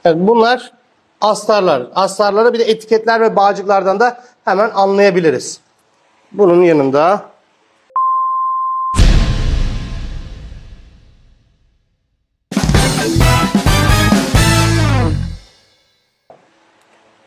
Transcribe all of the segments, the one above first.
Evet, bunlar astarlar. Astarları bir de etiketler ve bağcıklardan da hemen anlayabiliriz. Bunun yanında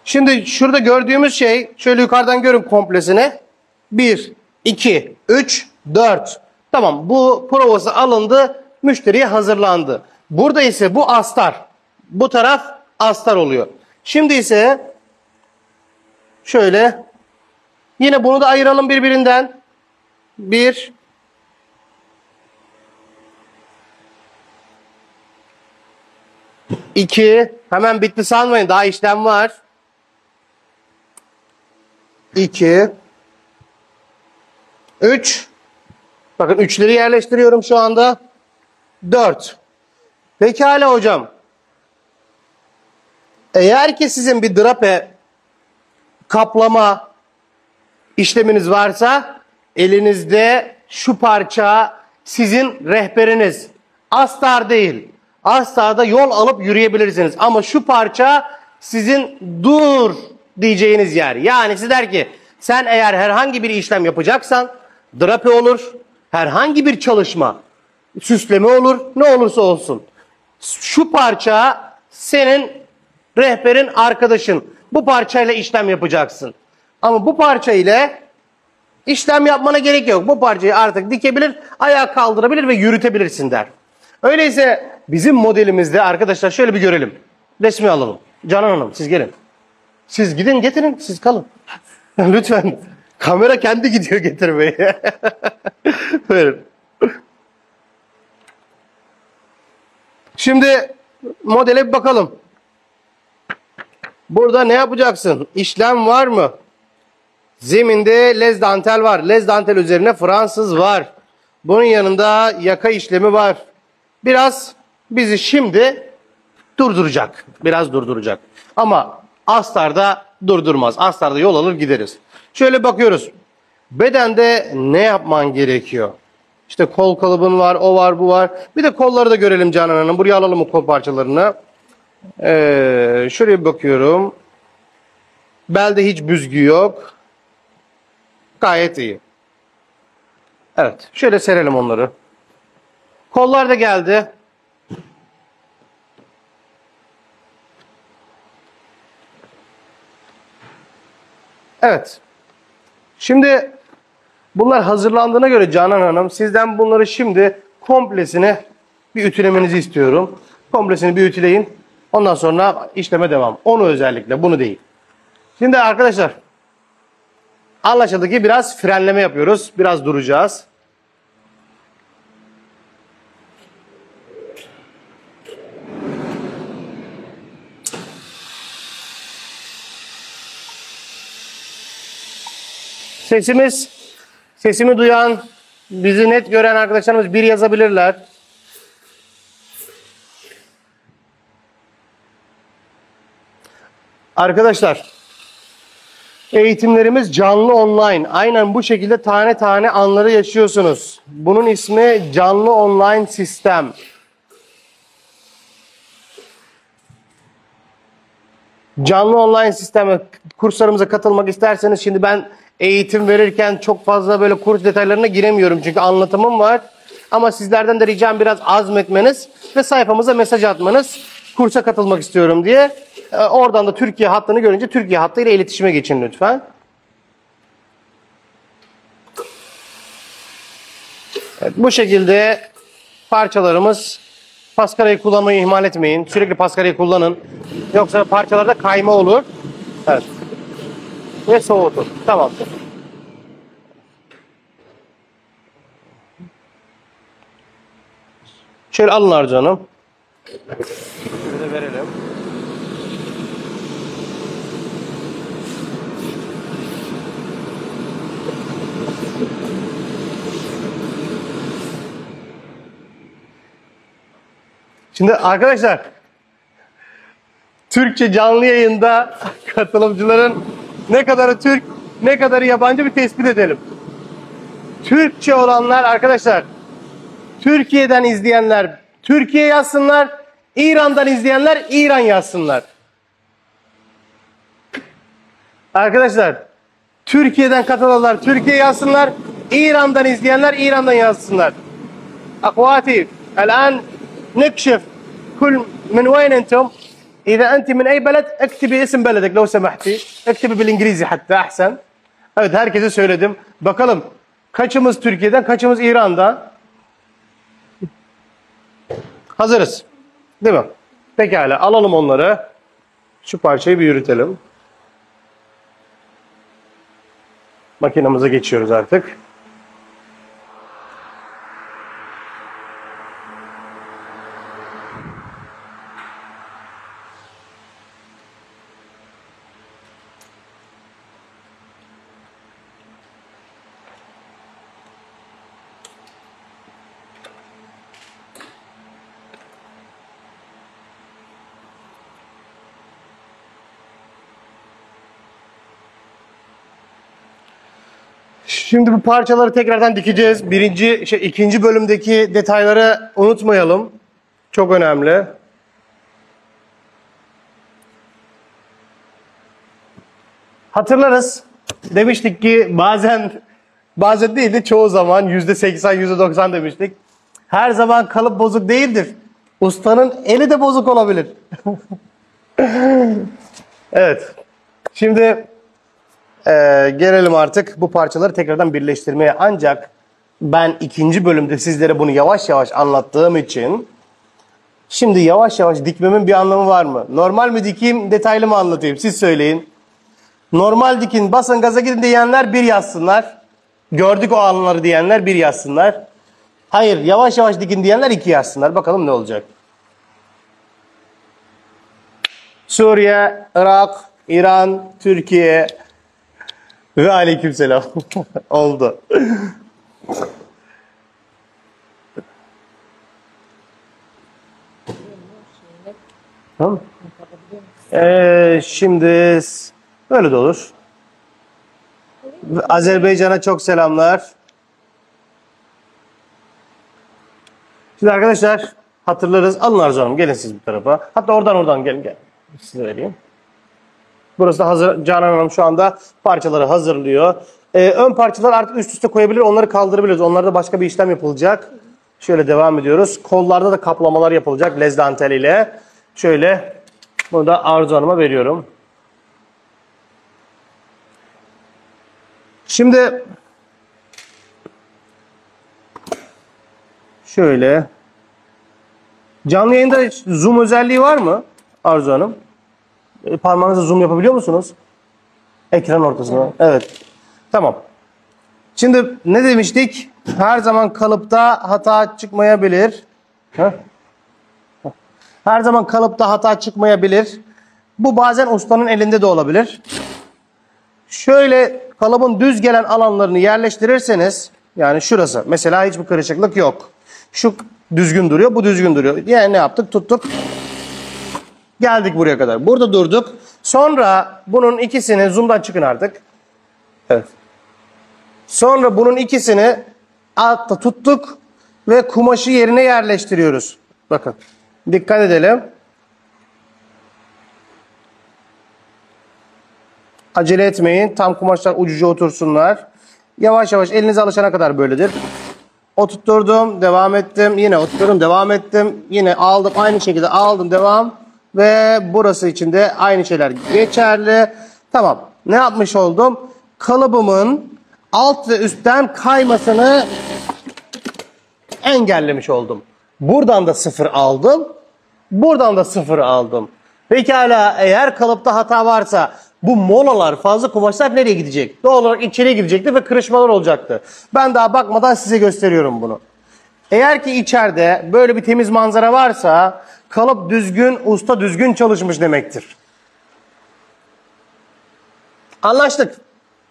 şimdi şurada gördüğümüz şey, şöyle yukarıdan görün komplesini. 1, 2, 3, 4. Tamam, bu provası alındı, müşteriye hazırlandı. Burada ise bu astar. Bu taraf astar oluyor. Şimdi ise şöyle yine bunu da ayıralım birbirinden. 1, 2, hemen bitti sanmayın, daha işlem var. 2, 3. Bakın 3'leri yerleştiriyorum şu anda. 4. Pekala hocam. Eğer ki sizin bir drape kaplama işleminiz varsa elinizde şu parça sizin rehberiniz. Astar değil. Astarda yol alıp yürüyebilirsiniz. Ama şu parça sizin dur diyeceğiniz yer. Yani siz der ki sen eğer herhangi bir işlem yapacaksan drape olur, herhangi bir çalışma, süsleme olur, ne olursa olsun. Şu parça senin rehberin, arkadaşın. Bu parçayla işlem yapacaksın. Ama bu parça ile işlem yapmana gerek yok. Bu parçayı artık dikebilir, ayağa kaldırabilir ve yürütebilirsin der. Öyleyse bizim modelimizde arkadaşlar şöyle bir görelim. Resmi alalım. Canan Hanım siz gelin. Siz gidin getirin, siz kalın. Lütfen. Kamera kendi gidiyor getirmeye. Buyurun. Şimdi modele bir bakalım. Burada ne yapacaksın? İşlem var mı? Zeminde lez dantel var. Lez dantel üzerine Fransız var. Bunun yanında yaka işlemi var. Biraz bizi şimdi durduracak. Biraz durduracak. Ama astarda durdurmaz. Astarda yol alır gideriz. Şöyle bakıyoruz. Bedende ne yapman gerekiyor? İşte kol kalıbın var, o var, bu var. Bir de kolları da görelim Canan Hanım. Buraya alalım o kol parçalarını. Şuraya bakıyorum. Belde hiç büzgü yok. Gayet iyi. Evet. Şöyle serelim onları. Kollar da geldi. Evet. Şimdi bunlar hazırlandığına göre Canan Hanım sizden bunları şimdi komplesini bir ütülemenizi istiyorum. Komplesini bir ütüleyin. Ondan sonra işleme devam. Onu özellikle, bunu değil. Şimdi arkadaşlar anlaşıldı ki biraz frenleme yapıyoruz. Biraz duracağız. Sesimi duyan, bizi net gören arkadaşlarımız bir yazabilirler. Arkadaşlar, eğitimlerimiz canlı online. Aynen bu şekilde tane tane anları yaşıyorsunuz. Bunun ismi canlı online sistem. Canlı online sisteme kurslarımıza katılmak isterseniz şimdi ben eğitim verirken çok fazla böyle kurs detaylarına giremiyorum çünkü anlatımım var. Ama sizlerden de ricam biraz azmetmeniz ve sayfamıza mesaj atmanız. Kursa katılmak istiyorum diye. Oradan da Türkiye hattını görünce Türkiye hattıyla iletişime geçin lütfen. Evet, bu şekilde parçalarımız, paskarayı kullanmayı ihmal etmeyin. Sürekli paskarayı kullanın. Yoksa parçalarda kayma olur. Evet. Ve soğutur. Tamamdır. Şöyle alın harcanım. Şöyle verelim. Şimdi arkadaşlar Türkçe canlı yayında katılımcıların ne kadarı Türk, ne kadarı yabancı bir tespit edelim. Türkçe olanlar arkadaşlar, Türkiye'den izleyenler Türkiye yazsınlar, İran'dan izleyenler İran yazsınlar. Arkadaşlar Türkiye'den katılanlar Türkiye yazsınlar. İran'dan izleyenler İran'dan yazsınlar. Akhwati, الآن نكشف كل من وين أنتم. إذا أنت من أي بلد اكتبي اسم بلدك لو سمحتي. اكتبي بالإنجليزي حتى أحسن. Evet, herkese söyledim. Bakalım kaçımız Türkiye'den, kaçımız İran'dan? Hazırız. Değil mi? Pekala, alalım onları. Şu parçayı bir yürütelim. Makinamıza geçiyoruz artık. Şimdi bu parçaları tekrardan dikeceğiz. İkinci bölümdeki detayları unutmayalım. Çok önemli. Hatırlarız. Demiştik ki bazen değil de çoğu zaman %80, %90 demiştik. Her zaman kalıp bozuk değildir. Ustanın eli de bozuk olabilir. Evet. Şimdi gelelim artık bu parçaları tekrardan birleştirmeye. Ancak ben ikinci bölümde sizlere bunu yavaş yavaş anlattığım için şimdi yavaş yavaş dikmemin bir anlamı var mı? Normal mi dikeyim, detaylı mı anlatayım? Siz söyleyin. Normal dikin, basın gaza gidin diyenler bir yazsınlar. Gördük o anları diyenler bir yazsınlar. Hayır, yavaş yavaş dikin diyenler iki yazsınlar. Bakalım ne olacak. Suriye, Irak, İran, Türkiye ve aleykümselam. Oldu. Tamam. Şimdi böyle de olur. Azerbaycan'a çok selamlar. Şimdi arkadaşlar hatırlarız. Alın Arzu Hanım, gelin siz bu tarafa. Hatta oradan gelin. Size vereyim. Burası da hazır. Canan Hanım şu anda parçaları hazırlıyor. Ön parçalar artık üst üste koyabilir. Onları kaldırabiliriz. Onlarda başka bir işlem yapılacak. Şöyle devam ediyoruz. Kollarda da kaplamalar yapılacak lez dantel ile. Şöyle bunu da Arzu Hanım'a veriyorum. Şimdi şöyle canlı yayında zoom özelliği var mı Arzu Hanım? Parmağınızla zoom yapabiliyor musunuz? Ekran ortasına. Evet. Tamam. Şimdi ne demiştik? Her zaman kalıpta hata çıkmayabilir. Her zaman kalıpta hata çıkmayabilir. Bu bazen ustanın elinde de olabilir. Şöyle kalıbın düz gelen alanlarını yerleştirirseniz, yani şurası mesela hiçbir kırışıklık yok. Şu düzgün duruyor, bu düzgün duruyor. Yani ne yaptık? Tuttuk. Geldik buraya kadar. Burada durduk. Sonra bunun ikisini zoom'dan çıkın artık. Evet. Sonra bunun ikisini altta tuttuk ve kumaşı yerine yerleştiriyoruz. Bakın. Dikkat edelim. Acele etmeyin. Tam kumaşlar ucuca otursunlar. Yavaş yavaş elinize alışana kadar böyledir. Oturtturdum, devam ettim. Yine oturtturdum, devam ettim. Yine aldım, aynı şekilde aldım, devam. Ve burası için de aynı şeyler geçerli. Tamam. Ne yapmış oldum? Kalıbımın alt ve üstten kaymasını engellemiş oldum. Buradan da 0 aldım. Buradan da 0 aldım. Pekala, eğer kalıpta hata varsa bu molalar, fazla kumaşlar nereye gidecek? Doğal olarak içeriye gidecekti ve kırışmalar olacaktı. Ben daha bakmadan size gösteriyorum bunu. Eğer ki içeride böyle bir temiz manzara varsa kalıp düzgün, usta düzgün çalışmış demektir. Anlaştık.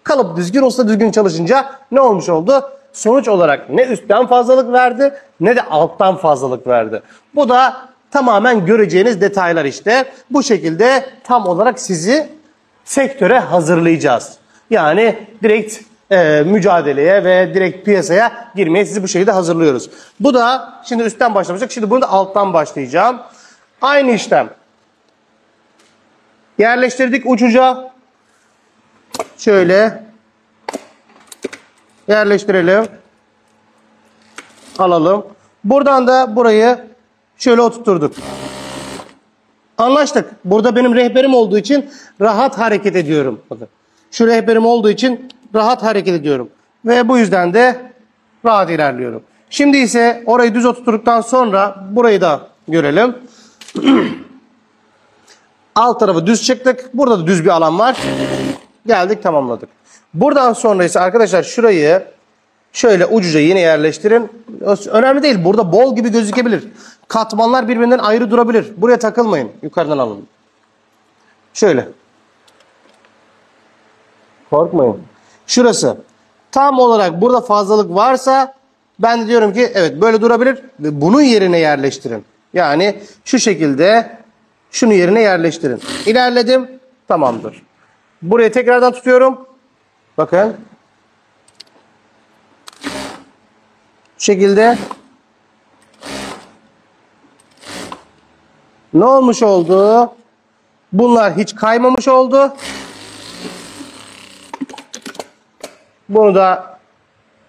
Kalıp düzgün, usta düzgün çalışınca ne olmuş oldu? Sonuç olarak ne üstten fazlalık verdi ne de alttan fazlalık verdi. Bu da tamamen göreceğiniz detaylar işte. Bu şekilde tam olarak sizi sektöre hazırlayacağız. Yani direkt mücadeleye ve direkt piyasaya girmeye sizi bu şekilde hazırlıyoruz. Bu da şimdi üstten başlamıştık. Şimdi bunu da alttan başlayacağım. Aynı işlem. Yerleştirdik uçuca. Şöyle yerleştirelim. Alalım. Buradan da burayı şöyle oturturduk. Anlaştık. Burada benim rehberim olduğu için rahat hareket ediyorum. Bakın. Şu rehberim olduğu için rahat hareket ediyorum. Ve bu yüzden de rahat ilerliyorum. Şimdi ise orayı düz oturttuktan sonra burayı da görelim. Alt tarafı düz çıktık. Burada da düz bir alan var. Geldik, tamamladık. Buradan sonra ise arkadaşlar şurayı şöyle ucuca yine yerleştirin. Önemli değil. Burada bol gibi gözükebilir. Katmanlar birbirinden ayrı durabilir. Buraya takılmayın. Yukarıdan alın. Şöyle. Korkmayın. Şurası. Tam olarak burada fazlalık varsa ben de diyorum ki evet böyle durabilir ve bunun yerine yerleştirin. Yani şu şekilde şunu yerine yerleştirin. İlerledim. Tamamdır. Burayı tekrardan tutuyorum. Bakın. Şu şekilde. Ne olmuş oldu? Bunlar hiç kaymamış oldu. Bunu da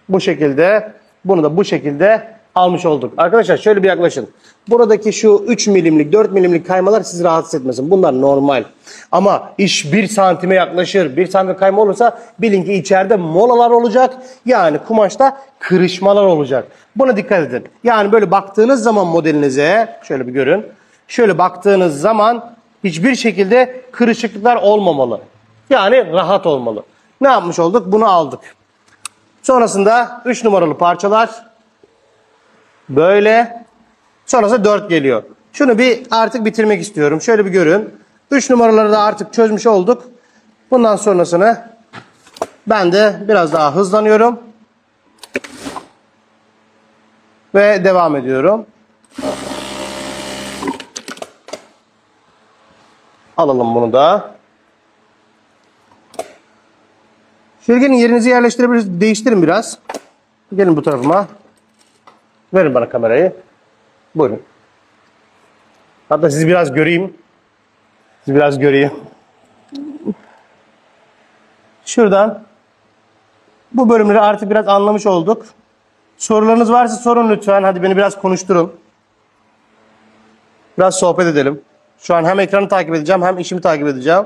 bu şekilde, bunu da bu şekilde almış olduk. Arkadaşlar şöyle bir yaklaşın. Buradaki şu 3 milimlik, 4 milimlik kaymalar sizi rahatsız etmesin. Bunlar normal. Ama iş 1 santime yaklaşır. 1 santim kayma olursa bilin ki içeride molalar olacak. Yani kumaşta kırışmalar olacak. Buna dikkat edin. Yani böyle baktığınız zaman modelinize, şöyle bir görün. Şöyle baktığınız zaman hiçbir şekilde kırışıklıklar olmamalı. Yani rahat olmalı. Ne yapmış olduk? Bunu aldık. Sonrasında 3 numaralı parçalar böyle. Sonrasında 4 geliyor. Şunu bir artık bitirmek istiyorum. Şöyle bir görün. 3 numaraları da artık çözmüş olduk. Bundan sonrasını ben de biraz daha hızlanıyorum. Ve devam ediyorum. Alalım bunu da. Şöyle gelin, yerinizi yerleştirebilirsiniz. Değiştirin biraz. Gelin bu tarafıma. Verin bana kamerayı. Buyurun. Hatta sizi biraz göreyim. Sizi biraz göreyim. Şuradan. Bu bölümleri artık biraz anlamış olduk. Sorularınız varsa sorun lütfen. Hadi beni biraz konuşturun. Biraz sohbet edelim. Şu an hem ekranı takip edeceğim hem işimi takip edeceğim.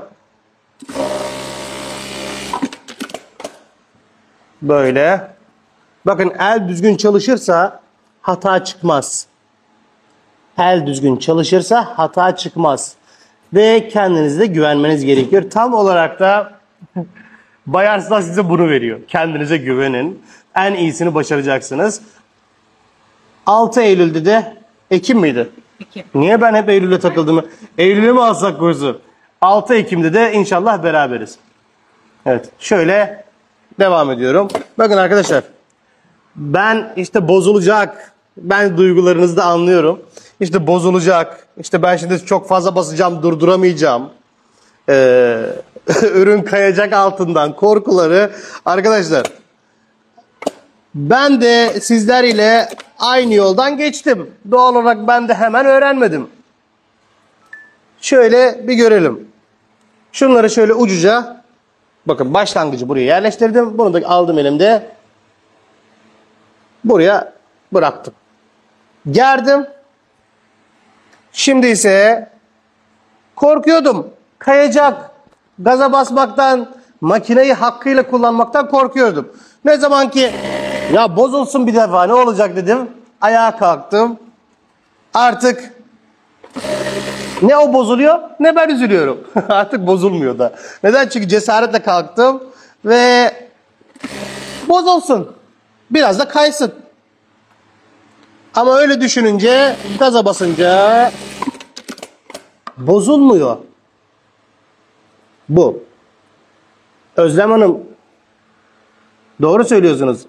Böyle. Bakın el düzgün çalışırsa hata çıkmaz. El düzgün çalışırsa hata çıkmaz. Ve kendinize güvenmeniz gerekiyor. Tam olarak da Bay Arslan size bunu veriyor. Kendinize güvenin. En iyisini başaracaksınız. 6 Eylül'de de Ekim miydi? Ekim. Niye ben hep Eylül'e takıldım? Eylül'e mi alsak kursu? 6 Ekim'de de inşallah beraberiz. Evet. Şöyle devam ediyorum. Bakın arkadaşlar. Ben işte bozulacak. Ben duygularınızı da anlıyorum. İşte bozulacak. İşte ben şimdi çok fazla basacağım, durduramayacağım. Ürün kayacak altından korkuları. Arkadaşlar ben de sizler ile aynı yoldan geçtim. Doğal olarak ben de hemen öğrenmedim. Şöyle bir görelim. Şunları şöyle ucuca, bakın başlangıcı buraya yerleştirdim. Bunu da aldım elimde. Buraya bıraktım. Gerdim. Şimdi ise korkuyordum. Kayacak. Gaza basmaktan, makineyi hakkıyla kullanmaktan korkuyordum. Ne zaman ki ya bozulsun bir defa ne olacak dedim. Ayağa kalktım. Artık ne o bozuluyor ne ben üzülüyorum. Artık bozulmuyor da. Neden? Çünkü cesaretle kalktım ve bozulsun. Biraz da kaysın. Ama öyle düşününce, gaza basınca bozulmuyor. Bu. Özlem Hanım, doğru söylüyorsunuz.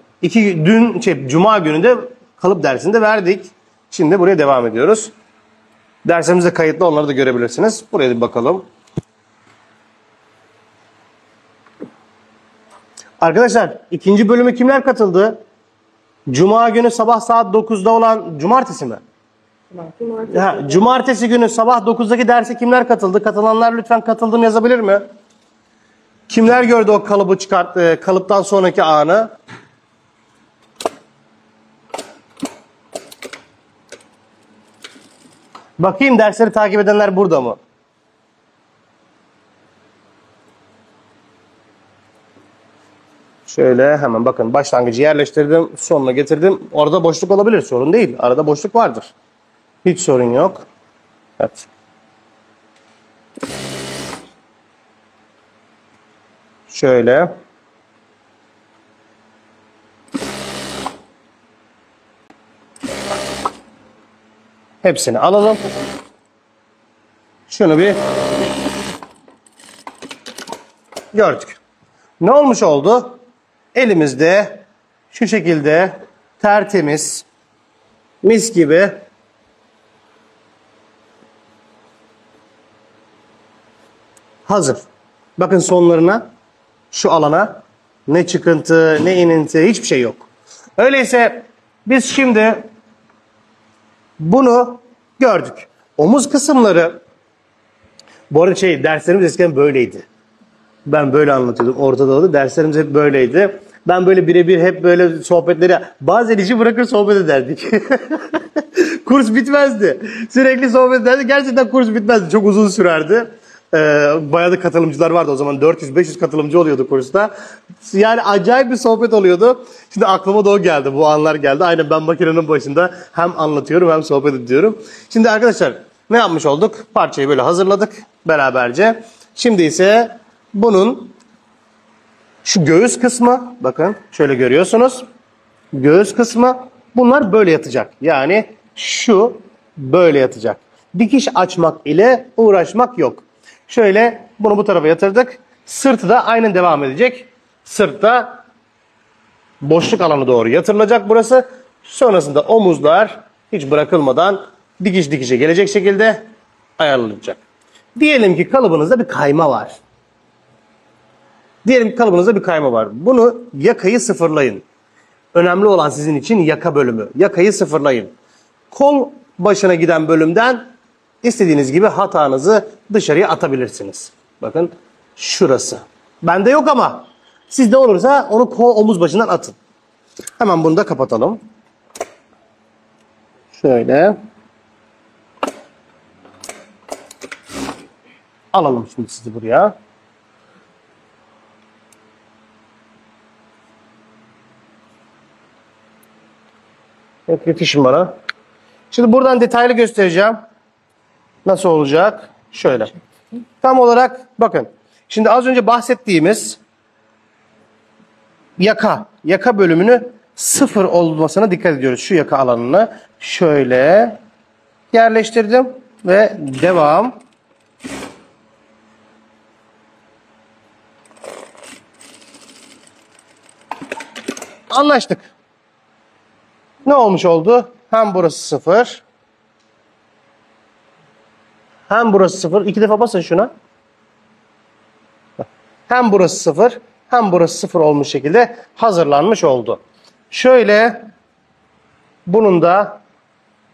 Cuma günü de kalıp dersinde verdik. Şimdi buraya devam ediyoruz. Dersimizde kayıtlı, onları da görebilirsiniz. Buraya bir bakalım. Arkadaşlar, ikinci bölüme kimler katıldı? Cuma günü sabah saat 9'da olan cumartesi mi? Cumartesi günü sabah 9'daki derse kimler katıldı? Katılanlar lütfen katıldım yazabilir mi? Kimler gördü o kalıbı kalıptan sonraki anı? Bakayım dersleri takip edenler burada mı? Şöyle hemen bakın başlangıcı yerleştirdim, sonuna getirdim. Orada boşluk olabilir, sorun değil. Arada boşluk vardır. Hiç sorun yok. Evet. Şöyle. Hepsini alalım. Şunu bir gördük. Ne olmuş oldu? Elimizde şu şekilde tertemiz, mis gibi hazır. Bakın sonlarına, şu alana ne çıkıntı, ne ininti, hiçbir şey yok. Öyleyse biz şimdi bunu gördük. Omuz kısımları, bu arada derslerimiz eskiden böyleydi. Ben böyle anlatıyordum Orta Doğu'da. Derslerimiz hep böyleydi. Ben böyle birebir hep böyle sohbetleri, bazen işi bırakır sohbet ederdik. Kurs bitmezdi. Sürekli sohbet ederdik. Gerçekten kurs bitmezdi. Çok uzun sürerdi. Bayağı da katılımcılar vardı o zaman. 400-500 katılımcı oluyordu kursta. Yani acayip bir sohbet oluyordu. Şimdi aklıma da o geldi. Bu anlar geldi. Aynen ben makinenin başında hem anlatıyorum hem sohbet ediyorum. Şimdi arkadaşlar ne yapmış olduk? Parçayı böyle hazırladık beraberce. Şimdi ise bunun şu göğüs kısmı, bakın şöyle görüyorsunuz. Göğüs kısmı bunlar böyle yatacak. Yani şu böyle yatacak. Dikiş açmak ile uğraşmak yok. Şöyle bunu bu tarafa yatırdık. Sırtı da aynen devam edecek. Sırtta boşluk alanı doğru yatırılacak burası. Sonrasında omuzlar hiç bırakılmadan dikiş dikişe gelecek şekilde ayarlanacak. Diyelim ki kalıbınızda bir kayma var. Diyelim ki kalıbınızda bir kayma var. Bunu yakayı sıfırlayın. Önemli olan sizin için yaka bölümü. Yakayı sıfırlayın. Kol başına giden bölümden istediğiniz gibi hatanızı dışarıya atabilirsiniz. Bakın şurası. Bende yok ama sizde olursa onu omuz başından atın. Hemen bunu da kapatalım. Şöyle. Alalım şimdi sizi buraya. Evet, yetişin bana. Şimdi buradan detaylı göstereceğim. Nasıl olacak? Şöyle. Tam olarak bakın. Şimdi az önce bahsettiğimiz yaka bölümünü sıfır olmasına dikkat ediyoruz. Şu yaka alanını şöyle yerleştirdim ve devam. Anlaştık. Ne olmuş oldu? Hem burası sıfır. Hem burası sıfır. 2 defa basın şuna. Hem burası sıfır. Hem burası sıfır olmuş şekilde hazırlanmış oldu. Şöyle bunun da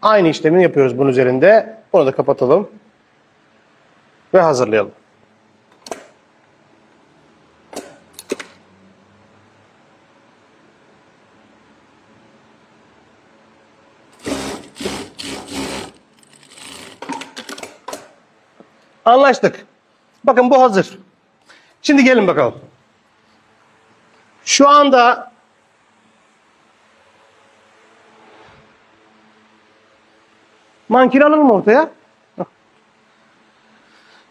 aynı işlemini yapıyoruz bunun üzerinde. Bunu da kapatalım. Ve hazırlayalım. Anlaştık. Bakın bu hazır. Şimdi gelin bakalım. Şu anda mankini alalım ortaya.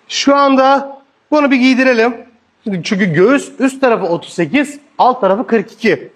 Şu anda bunu bir giydirelim. Çünkü göğüs üst tarafı 38, alt tarafı 42.